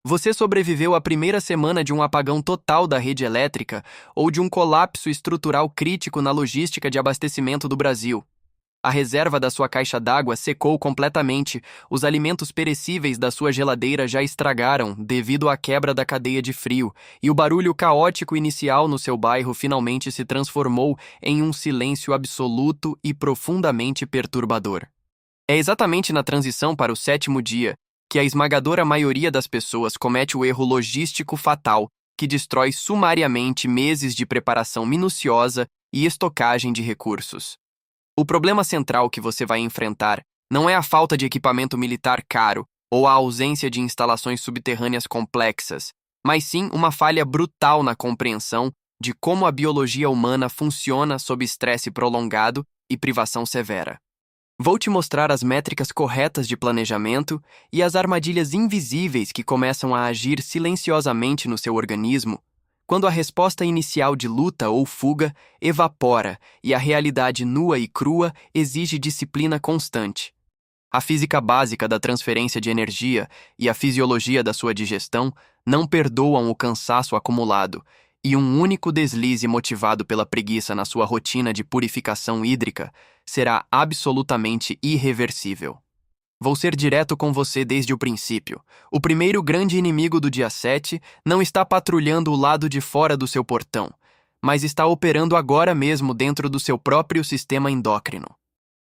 Você sobreviveu à primeira semana de um apagão total da rede elétrica ou de um colapso estrutural crítico na logística de abastecimento do Brasil. A reserva da sua caixa d'água secou completamente, os alimentos perecíveis da sua geladeira já estragaram devido à quebra da cadeia de frio, e o barulho caótico inicial no seu bairro finalmente se transformou em um silêncio absoluto e profundamente perturbador. É exatamente na transição para o sétimo dia que a esmagadora maioria das pessoas comete o erro logístico fatal que destrói sumariamente meses de preparação minuciosa e estocagem de recursos. O problema central que você vai enfrentar não é a falta de equipamento militar caro ou a ausência de instalações subterrâneas complexas, mas sim uma falha brutal na compreensão de como a biologia humana funciona sob estresse prolongado e privação severa. Vou te mostrar as métricas corretas de planejamento e as armadilhas invisíveis que começam a agir silenciosamente no seu organismo quando a resposta inicial de luta ou fuga evapora e a realidade nua e crua exige disciplina constante. A física básica da transferência de energia e a fisiologia da sua digestão não perdoam o cansaço acumulado, e um único deslize motivado pela preguiça na sua rotina de purificação hídrica será absolutamente irreversível. Vou ser direto com você desde o princípio. O primeiro grande inimigo do dia 7 não está patrulhando o lado de fora do seu portão, mas está operando agora mesmo dentro do seu próprio sistema endócrino.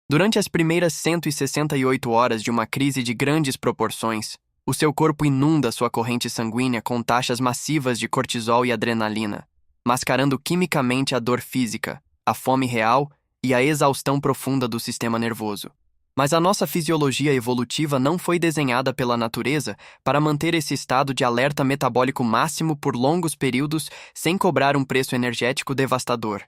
Durante as primeiras 168 horas de uma crise de grandes proporções, o seu corpo inunda sua corrente sanguínea com taxas massivas de cortisol e adrenalina, mascarando quimicamente a dor física, a fome real e a exaustão profunda do sistema nervoso. Mas a nossa fisiologia evolutiva não foi desenhada pela natureza para manter esse estado de alerta metabólico máximo por longos períodos sem cobrar um preço energético devastador.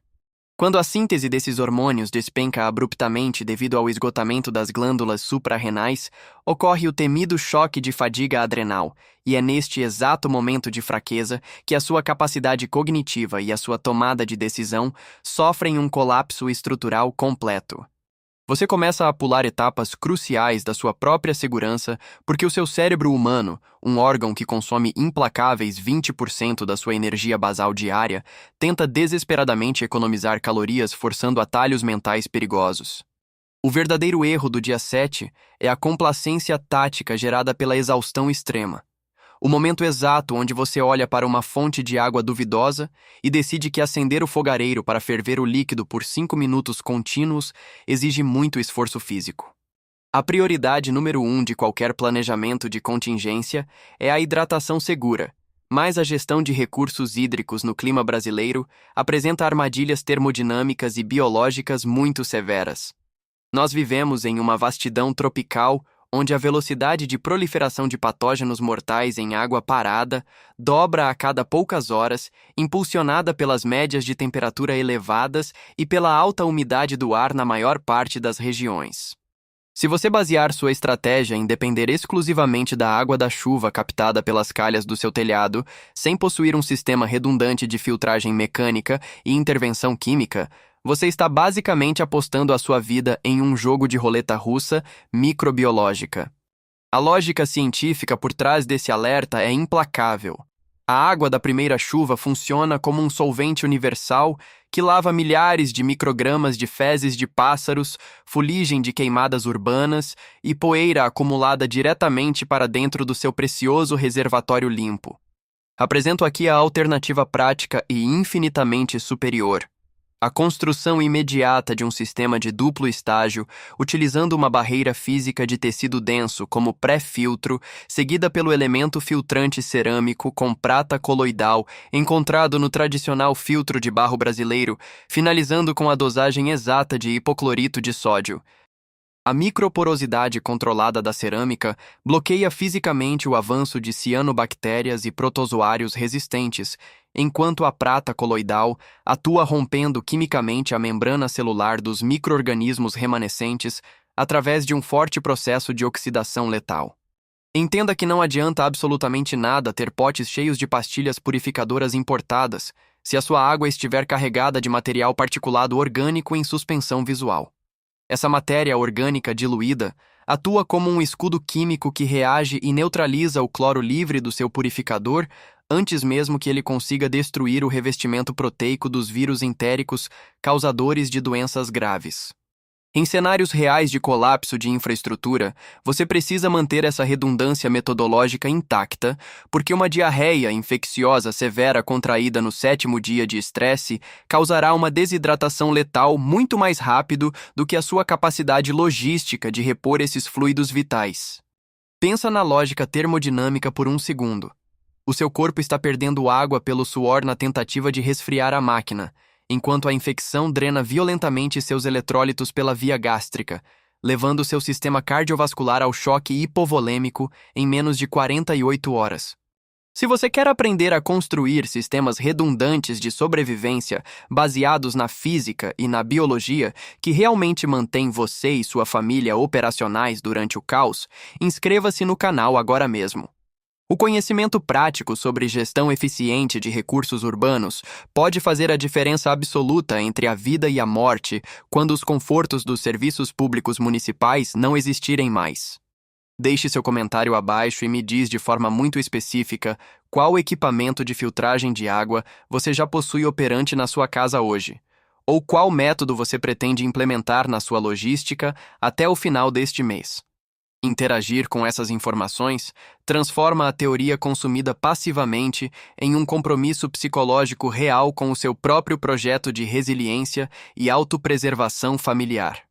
Quando a síntese desses hormônios despenca abruptamente devido ao esgotamento das glândulas suprarrenais, ocorre o temido choque de fadiga adrenal, e é neste exato momento de fraqueza que a sua capacidade cognitiva e a sua tomada de decisão sofrem um colapso estrutural completo. Você começa a pular etapas cruciais da sua própria segurança porque o seu cérebro humano, um órgão que consome implacáveis 20% da sua energia basal diária, tenta desesperadamente economizar calorias forçando atalhos mentais perigosos. O verdadeiro erro do dia 7 é a complacência tática gerada pela exaustão extrema. O momento exato onde você olha para uma fonte de água duvidosa e decide que acender o fogareiro para ferver o líquido por 5 minutos contínuos exige muito esforço físico. A prioridade número 1 de qualquer planejamento de contingência é a hidratação segura, mas a gestão de recursos hídricos no clima brasileiro apresenta armadilhas termodinâmicas e biológicas muito severas. Nós vivemos em uma vastidão tropical onde a velocidade de proliferação de patógenos mortais em água parada dobra a cada poucas horas, impulsionada pelas médias de temperatura elevadas e pela alta umidade do ar na maior parte das regiões. Se você basear sua estratégia em depender exclusivamente da água da chuva captada pelas calhas do seu telhado, sem possuir um sistema redundante de filtragem mecânica e intervenção química, você está basicamente apostando a sua vida em um jogo de roleta russa microbiológica. A lógica científica por trás desse alerta é implacável. A água da primeira chuva funciona como um solvente universal que lava milhares de microgramas de fezes de pássaros, fuligem de queimadas urbanas e poeira acumulada diretamente para dentro do seu precioso reservatório limpo. Apresento aqui a alternativa prática e infinitamente superior. A construção imediata de um sistema de duplo estágio, utilizando uma barreira física de tecido denso como pré-filtro, seguida pelo elemento filtrante cerâmico com prata coloidal, encontrado no tradicional filtro de barro brasileiro, finalizando com a dosagem exata de hipoclorito de sódio. A microporosidade controlada da cerâmica bloqueia fisicamente o avanço de cianobactérias e protozoários resistentes, enquanto a prata coloidal atua rompendo quimicamente a membrana celular dos micro-organismos remanescentes através de um forte processo de oxidação letal. Entenda que não adianta absolutamente nada ter potes cheios de pastilhas purificadoras importadas se a sua água estiver carregada de material particulado orgânico em suspensão visual. Essa matéria orgânica diluída Atua como um escudo químico que reage e neutraliza o cloro livre do seu purificador antes mesmo que ele consiga destruir o revestimento proteico dos vírus entéricos causadores de doenças graves. Em cenários reais de colapso de infraestrutura, você precisa manter essa redundância metodológica intacta, porque uma diarreia infecciosa severa contraída no 7º dia de estresse causará uma desidratação letal muito mais rápido do que a sua capacidade logística de repor esses fluidos vitais. Pensa na lógica termodinâmica por um segundo. O seu corpo está perdendo água pelo suor na tentativa de resfriar a máquina, enquanto a infecção drena violentamente seus eletrólitos pela via gástrica, levando seu sistema cardiovascular ao choque hipovolêmico em menos de 48 horas. Se você quer aprender a construir sistemas redundantes de sobrevivência baseados na física e na biologia que realmente mantêm você e sua família operacionais durante o caos, inscreva-se no canal agora mesmo. O conhecimento prático sobre gestão eficiente de recursos urbanos pode fazer a diferença absoluta entre a vida e a morte quando os confortos dos serviços públicos municipais não existirem mais. Deixe seu comentário abaixo e me diz de forma muito específica qual equipamento de filtragem de água você já possui operante na sua casa hoje, ou qual método você pretende implementar na sua logística até o final deste mês. Interagir com essas informações transforma a teoria consumida passivamente em um compromisso psicológico real com o seu próprio projeto de resiliência e autopreservação familiar.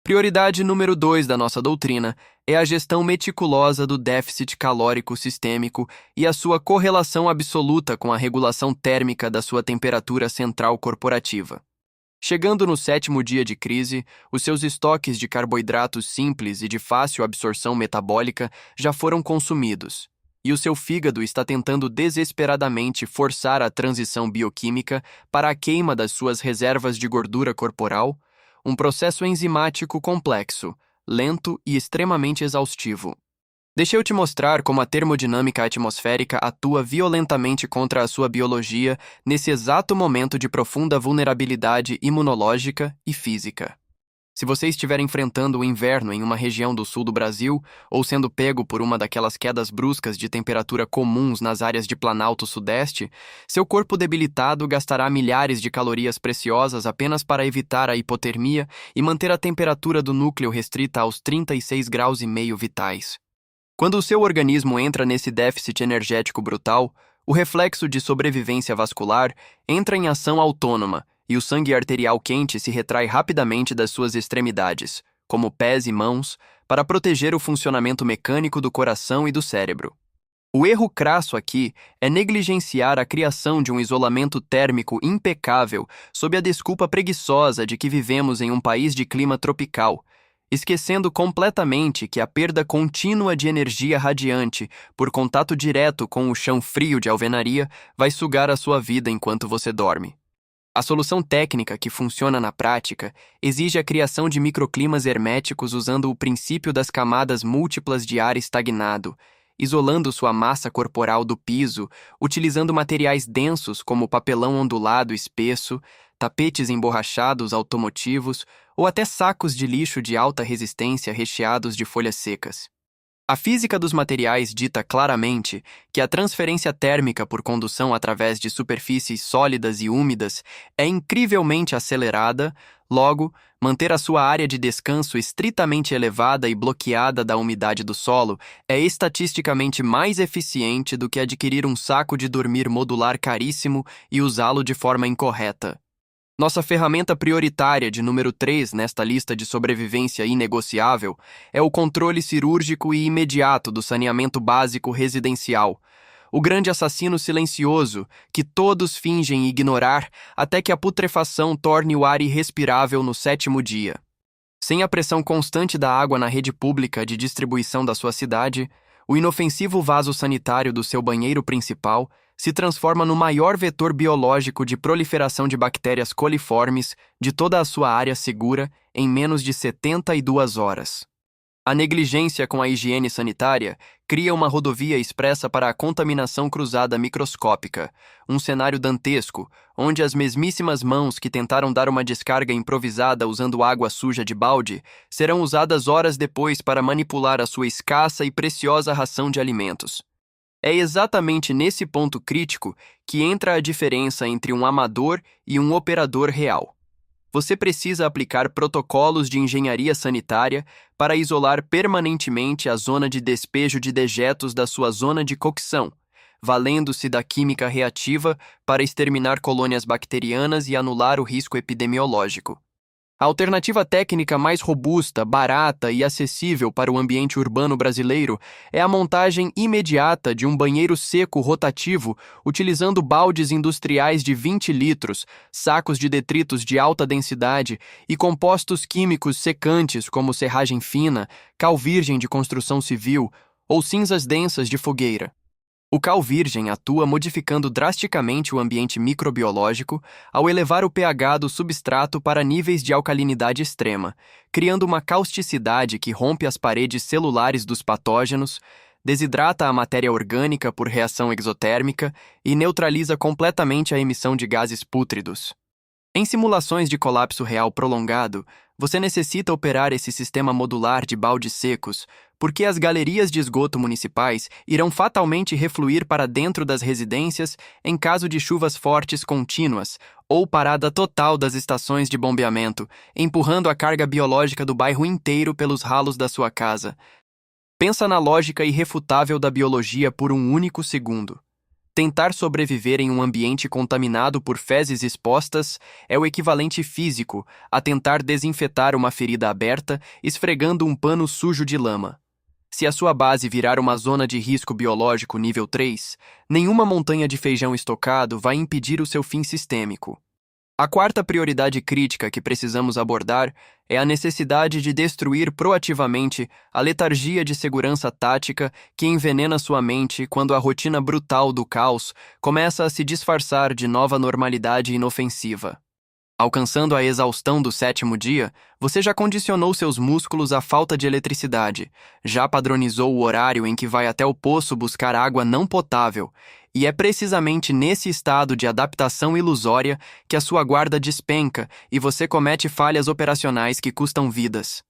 Prioridade número 2 da nossa doutrina é a gestão meticulosa do déficit calórico sistêmico e a sua correlação absoluta com a regulação térmica da sua temperatura central corporativa. Chegando no 7º dia de crise, os seus estoques de carboidratos simples e de fácil absorção metabólica já foram consumidos, e o seu fígado está tentando desesperadamente forçar a transição bioquímica para a queima das suas reservas de gordura corporal, um processo enzimático complexo, lento e extremamente exaustivo. Deixa eu te mostrar como a termodinâmica atmosférica atua violentamente contra a sua biologia nesse exato momento de profunda vulnerabilidade imunológica e física. Se você estiver enfrentando o inverno em uma região do sul do Brasil, ou sendo pego por uma daquelas quedas bruscas de temperatura comuns nas áreas de Planalto Sudeste, seu corpo debilitado gastará milhares de calorias preciosas apenas para evitar a hipotermia e manter a temperatura do núcleo restrita aos 36,5 graus vitais. Quando o seu organismo entra nesse déficit energético brutal, o reflexo de sobrevivência vascular entra em ação autônoma e o sangue arterial quente se retrai rapidamente das suas extremidades, como pés e mãos, para proteger o funcionamento mecânico do coração e do cérebro. O erro crasso aqui é negligenciar a criação de um isolamento térmico impecável sob a desculpa preguiçosa de que vivemos em um país de clima tropical, esquecendo completamente que a perda contínua de energia radiante por contato direto com o chão frio de alvenaria vai sugar a sua vida enquanto você dorme. A solução técnica que funciona na prática exige a criação de microclimas herméticos usando o princípio das camadas múltiplas de ar estagnado, isolando sua massa corporal do piso, utilizando materiais densos como papelão ondulado espesso, tapetes emborrachados automotivos ou até sacos de lixo de alta resistência recheados de folhas secas. A física dos materiais dita claramente que a transferência térmica por condução através de superfícies sólidas e úmidas é incrivelmente acelerada, logo, manter a sua área de descanso estritamente elevada e bloqueada da umidade do solo é estatisticamente mais eficiente do que adquirir um saco de dormir modular caríssimo e usá-lo de forma incorreta. Nossa ferramenta prioritária de número 3 nesta lista de sobrevivência inegociável é o controle cirúrgico e imediato do saneamento básico residencial, o grande assassino silencioso que todos fingem ignorar até que a putrefação torne o ar irrespirável no 7º dia. Sem a pressão constante da água na rede pública de distribuição da sua cidade, o inofensivo vaso sanitário do seu banheiro principal se transforma no maior vetor biológico de proliferação de bactérias coliformes de toda a sua área segura em menos de 72 horas. A negligência com a higiene sanitária cria uma rodovia expressa para a contaminação cruzada microscópica, um cenário dantesco, onde as mesmíssimas mãos que tentaram dar uma descarga improvisada usando água suja de balde serão usadas horas depois para manipular a sua escassa e preciosa ração de alimentos. É exatamente nesse ponto crítico que entra a diferença entre um amador e um operador real. Você precisa aplicar protocolos de engenharia sanitária para isolar permanentemente a zona de despejo de dejetos da sua zona de cocção, valendo-se da química reativa para exterminar colônias bacterianas e anular o risco epidemiológico. A alternativa técnica mais robusta, barata e acessível para o ambiente urbano brasileiro é a montagem imediata de um banheiro seco rotativo utilizando baldes industriais de 20 litros, sacos de detritos de alta densidade e compostos químicos secantes como serragem fina, cal virgem de construção civil ou cinzas densas de fogueira. O cal virgem atua modificando drasticamente o ambiente microbiológico ao elevar o pH do substrato para níveis de alcalinidade extrema, criando uma causticidade que rompe as paredes celulares dos patógenos, desidrata a matéria orgânica por reação exotérmica e neutraliza completamente a emissão de gases pútridos. Em simulações de colapso real prolongado, você necessita operar esse sistema modular de baldes secos, porque as galerias de esgoto municipais irão fatalmente refluir para dentro das residências em caso de chuvas fortes contínuas ou parada total das estações de bombeamento, empurrando a carga biológica do bairro inteiro pelos ralos da sua casa. Pensa na lógica irrefutável da biologia por um único segundo. Tentar sobreviver em um ambiente contaminado por fezes expostas é o equivalente físico a tentar desinfetar uma ferida aberta esfregando um pano sujo de lama. Se a sua base virar uma zona de risco biológico nível 3, nenhuma montanha de feijão estocado vai impedir o seu fim sistêmico. A quarta prioridade crítica que precisamos abordar é a necessidade de destruir proativamente a letargia de segurança tática que envenena sua mente quando a rotina brutal do caos começa a se disfarçar de nova normalidade inofensiva. Alcançando a exaustão do 7º dia, você já condicionou seus músculos à falta de eletricidade, já padronizou o horário em que vai até o poço buscar água não potável, e é precisamente nesse estado de adaptação ilusória que a sua guarda despenca e você comete falhas operacionais que custam vidas.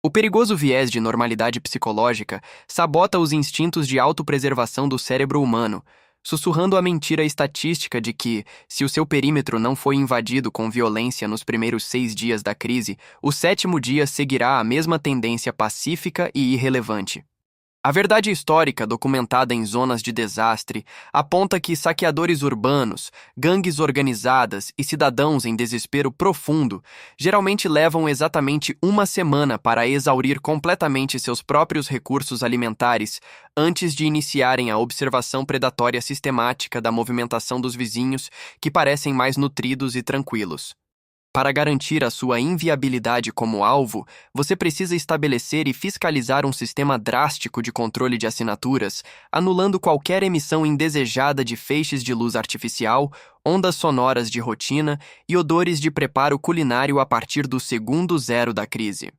O perigoso viés de normalidade psicológica sabota os instintos de autopreservação do cérebro humano, sussurrando a mentira estatística de que, se o seu perímetro não foi invadido com violência nos primeiros 6 dias da crise, o 7º dia seguirá a mesma tendência pacífica e irrelevante. A verdade histórica, documentada em zonas de desastre, aponta que saqueadores urbanos, gangues organizadas e cidadãos em desespero profundo geralmente levam exatamente uma semana para exaurir completamente seus próprios recursos alimentares antes de iniciarem a observação predatória sistemática da movimentação dos vizinhos que parecem mais nutridos e tranquilos. Para garantir a sua inviabilidade como alvo, você precisa estabelecer e fiscalizar um sistema drástico de controle de assinaturas, anulando qualquer emissão indesejada de feixes de luz artificial, ondas sonoras de rotina e odores de preparo culinário a partir do segundo zero da crise.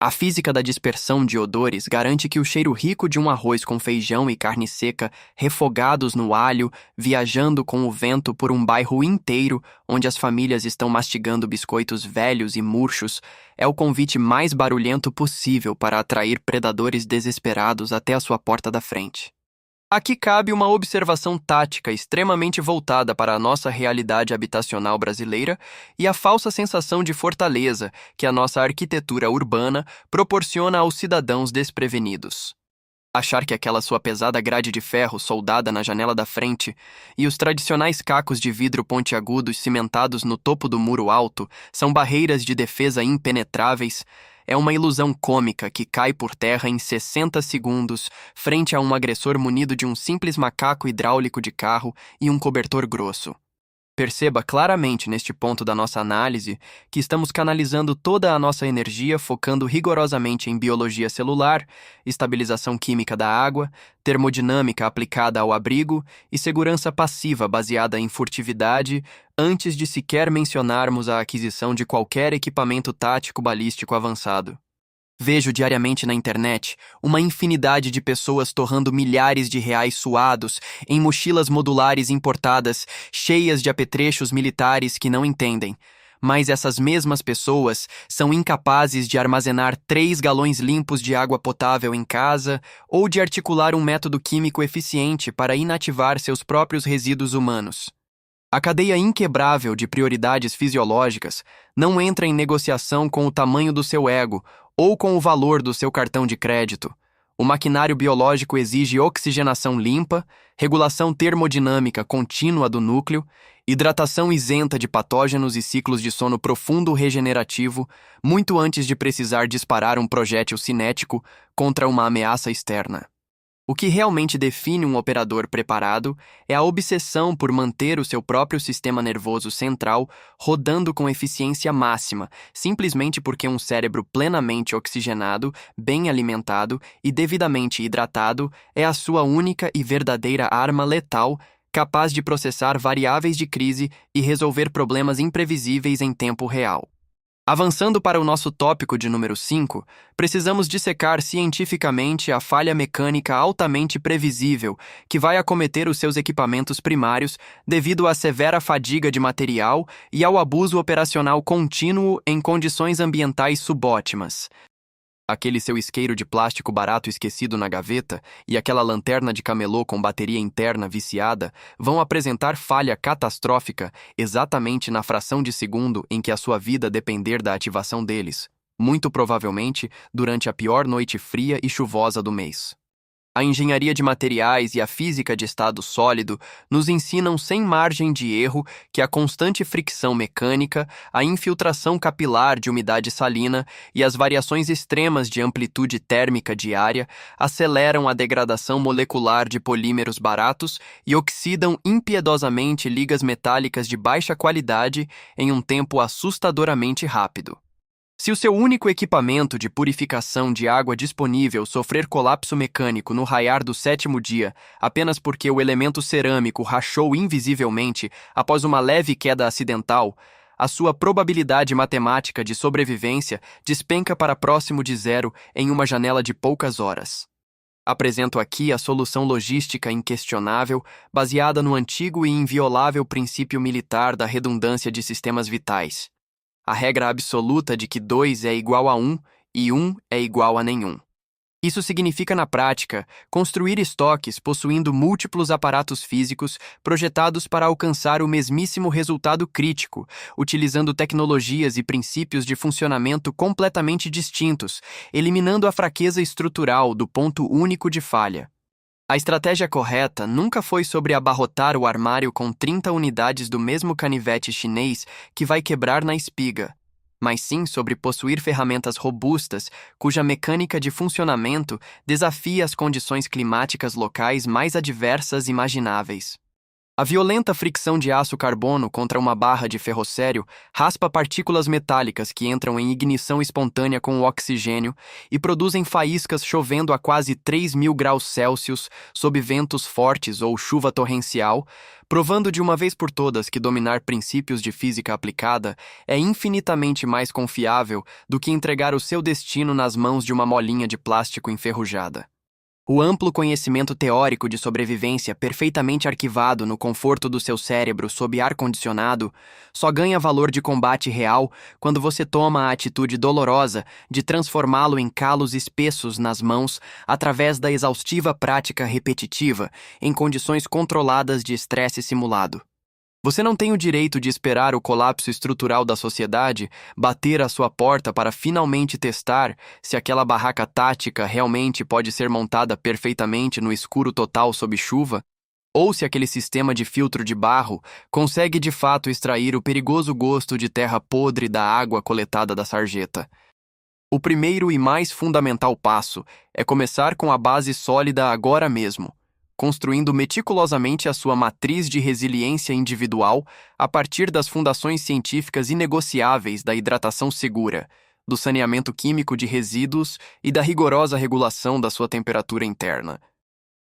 A física da dispersão de odores garante que o cheiro rico de um arroz com feijão e carne seca refogados no alho, viajando com o vento por um bairro inteiro onde as famílias estão mastigando biscoitos velhos e murchos, é o convite mais barulhento possível para atrair predadores desesperados até a sua porta da frente. Aqui cabe uma observação tática extremamente voltada para a nossa realidade habitacional brasileira e a falsa sensação de fortaleza que a nossa arquitetura urbana proporciona aos cidadãos desprevenidos. Achar que aquela sua pesada grade de ferro soldada na janela da frente e os tradicionais cacos de vidro pontiagudos cimentados no topo do muro alto são barreiras de defesa impenetráveis é uma ilusão cômica que cai por terra em 60 segundos frente a um agressor munido de um simples macaco hidráulico de carro e um cobertor grosso. Perceba claramente neste ponto da nossa análise que estamos canalizando toda a nossa energia focando rigorosamente em biologia celular, estabilização química da água, termodinâmica aplicada ao abrigo e segurança passiva baseada em furtividade, antes de sequer mencionarmos a aquisição de qualquer equipamento tático balístico avançado. Vejo diariamente na internet uma infinidade de pessoas torrando milhares de reais suados em mochilas modulares importadas, cheias de apetrechos militares que não entendem. Mas essas mesmas pessoas são incapazes de armazenar 3 galões limpos de água potável em casa ou de articular um método químico eficiente para inativar seus próprios resíduos humanos. A cadeia inquebrável de prioridades fisiológicas não entra em negociação com o tamanho do seu ego ou com o valor do seu cartão de crédito. O maquinário biológico exige oxigenação limpa, regulação termodinâmica contínua do núcleo, hidratação isenta de patógenos e ciclos de sono profundo regenerativo, muito antes de precisar disparar um projétil cinético contra uma ameaça externa. O que realmente define um operador preparado é a obsessão por manter o seu próprio sistema nervoso central rodando com eficiência máxima, simplesmente porque um cérebro plenamente oxigenado, bem alimentado e devidamente hidratado é a sua única e verdadeira arma letal, capaz de processar variáveis de crise e resolver problemas imprevisíveis em tempo real. Avançando para o nosso tópico de número 5, precisamos dissecar cientificamente a falha mecânica altamente previsível que vai acometer os seus equipamentos primários devido à severa fadiga de material e ao abuso operacional contínuo em condições ambientais subótimas. Aquele seu isqueiro de plástico barato esquecido na gaveta e aquela lanterna de camelô com bateria interna viciada vão apresentar falha catastrófica exatamente na fração de segundo em que a sua vida depender da ativação deles, muito provavelmente durante a pior noite fria e chuvosa do mês. A engenharia de materiais e a física de estado sólido nos ensinam sem margem de erro que a constante fricção mecânica, a infiltração capilar de umidade salina e as variações extremas de amplitude térmica diária aceleram a degradação molecular de polímeros baratos e oxidam impiedosamente ligas metálicas de baixa qualidade em um tempo assustadoramente rápido. Se o seu único equipamento de purificação de água disponível sofrer colapso mecânico no raiar do 7º dia, apenas porque o elemento cerâmico rachou invisivelmente após uma leve queda acidental, a sua probabilidade matemática de sobrevivência despenca para próximo de zero em uma janela de poucas horas. Apresento aqui a solução logística inquestionável, baseada no antigo e inviolável princípio militar da redundância de sistemas vitais. A regra absoluta de que 2 é igual a 1 e 1 é igual a nenhum. Isso significa, na prática, construir estoques possuindo múltiplos aparatos físicos projetados para alcançar o mesmíssimo resultado crítico, utilizando tecnologias e princípios de funcionamento completamente distintos, eliminando a fraqueza estrutural do ponto único de falha. A estratégia correta nunca foi sobre abarrotar o armário com 30 unidades do mesmo canivete chinês que vai quebrar na espiga, mas sim sobre possuir ferramentas robustas cuja mecânica de funcionamento desafia as condições climáticas locais mais adversas imagináveis. A violenta fricção de aço-carbono contra uma barra de ferrocério raspa partículas metálicas que entram em ignição espontânea com o oxigênio e produzem faíscas chovendo a quase 3.000 graus Celsius sob ventos fortes ou chuva torrencial, provando de uma vez por todas que dominar princípios de física aplicada é infinitamente mais confiável do que entregar o seu destino nas mãos de uma molinha de plástico enferrujada. O amplo conhecimento teórico de sobrevivência perfeitamente arquivado no conforto do seu cérebro sob ar-condicionado só ganha valor de combate real quando você toma a atitude dolorosa de transformá-lo em calos espessos nas mãos através da exaustiva prática repetitiva em condições controladas de estresse simulado. Você não tem o direito de esperar o colapso estrutural da sociedade bater à sua porta para finalmente testar se aquela barraca tática realmente pode ser montada perfeitamente no escuro total sob chuva, ou se aquele sistema de filtro de barro consegue de fato extrair o perigoso gosto de terra podre da água coletada da sarjeta. O primeiro e mais fundamental passo é começar com a base sólida agora mesmo, construindo meticulosamente a sua matriz de resiliência individual a partir das fundações científicas inegociáveis da hidratação segura, do saneamento químico de resíduos e da rigorosa regulação da sua temperatura interna.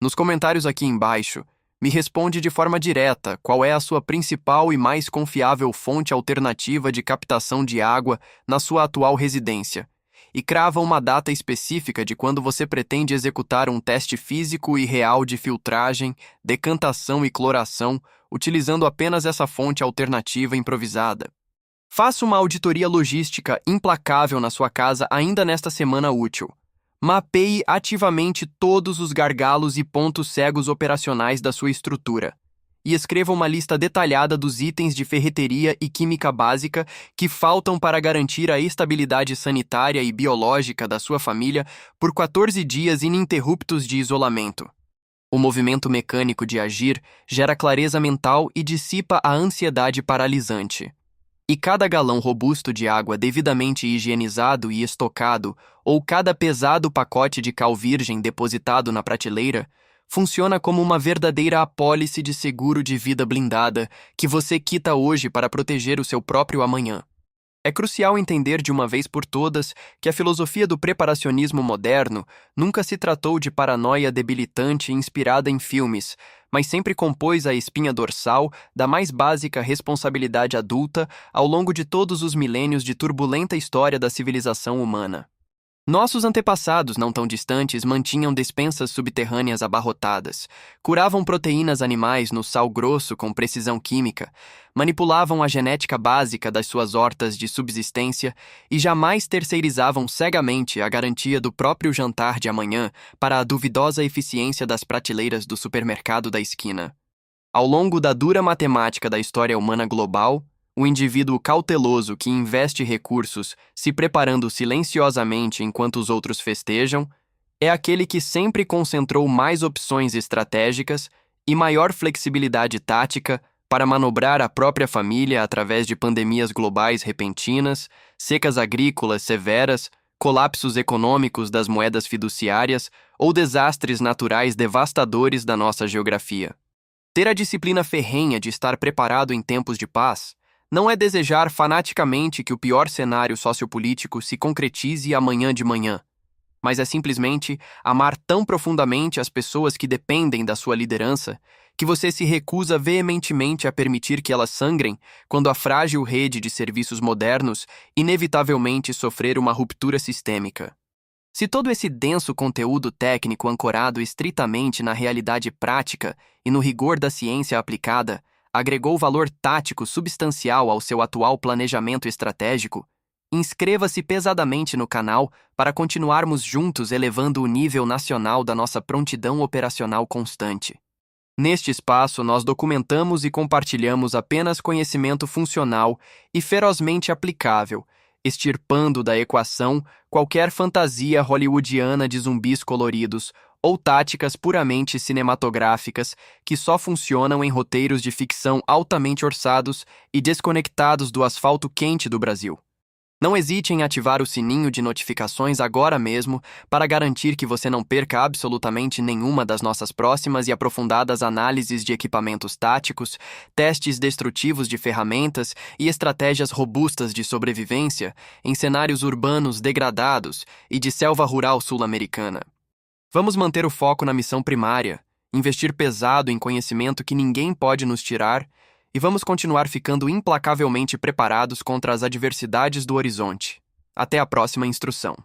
Nos comentários aqui embaixo, me responde de forma direta qual é a sua principal e mais confiável fonte alternativa de captação de água na sua atual residência e crava uma data específica de quando você pretende executar um teste físico e real de filtragem, decantação e cloração, utilizando apenas essa fonte alternativa improvisada. Faça uma auditoria logística implacável na sua casa ainda nesta semana útil. Mapeie ativamente todos os gargalos e pontos cegos operacionais da sua estrutura. E escreva uma lista detalhada dos itens de ferreteria e química básica que faltam para garantir a estabilidade sanitária e biológica da sua família por 14 dias ininterruptos de isolamento. O movimento mecânico de agir gera clareza mental e dissipa a ansiedade paralisante. E cada galão robusto de água devidamente higienizado e estocado, ou cada pesado pacote de cal virgem depositado na prateleira, funciona como uma verdadeira apólice de seguro de vida blindada que você quita hoje para proteger o seu próprio amanhã. É crucial entender de uma vez por todas que a filosofia do preparacionismo moderno nunca se tratou de paranoia debilitante inspirada em filmes, mas sempre compôs a espinha dorsal da mais básica responsabilidade adulta ao longo de todos os milênios de turbulenta história da civilização humana. Nossos antepassados, não tão distantes, mantinham despensas subterrâneas abarrotadas, curavam proteínas animais no sal grosso com precisão química, manipulavam a genética básica das suas hortas de subsistência e jamais terceirizavam cegamente a garantia do próprio jantar de amanhã para a duvidosa eficiência das prateleiras do supermercado da esquina. Ao longo da dura matemática da história humana global, o indivíduo cauteloso que investe recursos se preparando silenciosamente enquanto os outros festejam é aquele que sempre concentrou mais opções estratégicas e maior flexibilidade tática para manobrar a própria família através de pandemias globais repentinas, secas agrícolas severas, colapsos econômicos das moedas fiduciárias ou desastres naturais devastadores da nossa geografia. Ter a disciplina ferrenha de estar preparado em tempos de paz não é desejar fanaticamente que o pior cenário sociopolítico se concretize amanhã de manhã, mas é simplesmente amar tão profundamente as pessoas que dependem da sua liderança que você se recusa veementemente a permitir que elas sangrem quando a frágil rede de serviços modernos inevitavelmente sofrer uma ruptura sistêmica. Se todo esse denso conteúdo técnico ancorado estritamente na realidade prática e no rigor da ciência aplicada agregou valor tático substancial ao seu atual planejamento estratégico, inscreva-se pesadamente no canal para continuarmos juntos elevando o nível nacional da nossa prontidão operacional constante. Neste espaço, nós documentamos e compartilhamos apenas conhecimento funcional e ferozmente aplicável, extirpando da equação qualquer fantasia hollywoodiana de zumbis coloridos ou táticas puramente cinematográficas que só funcionam em roteiros de ficção altamente orçados e desconectados do asfalto quente do Brasil. Não hesite em ativar o sininho de notificações agora mesmo para garantir que você não perca absolutamente nenhuma das nossas próximas e aprofundadas análises de equipamentos táticos, testes destrutivos de ferramentas e estratégias robustas de sobrevivência em cenários urbanos degradados e de selva rural sul-americana. Vamos manter o foco na missão primária, investir pesado em conhecimento que ninguém pode nos tirar e vamos continuar ficando implacavelmente preparados contra as adversidades do horizonte. Até a próxima instrução.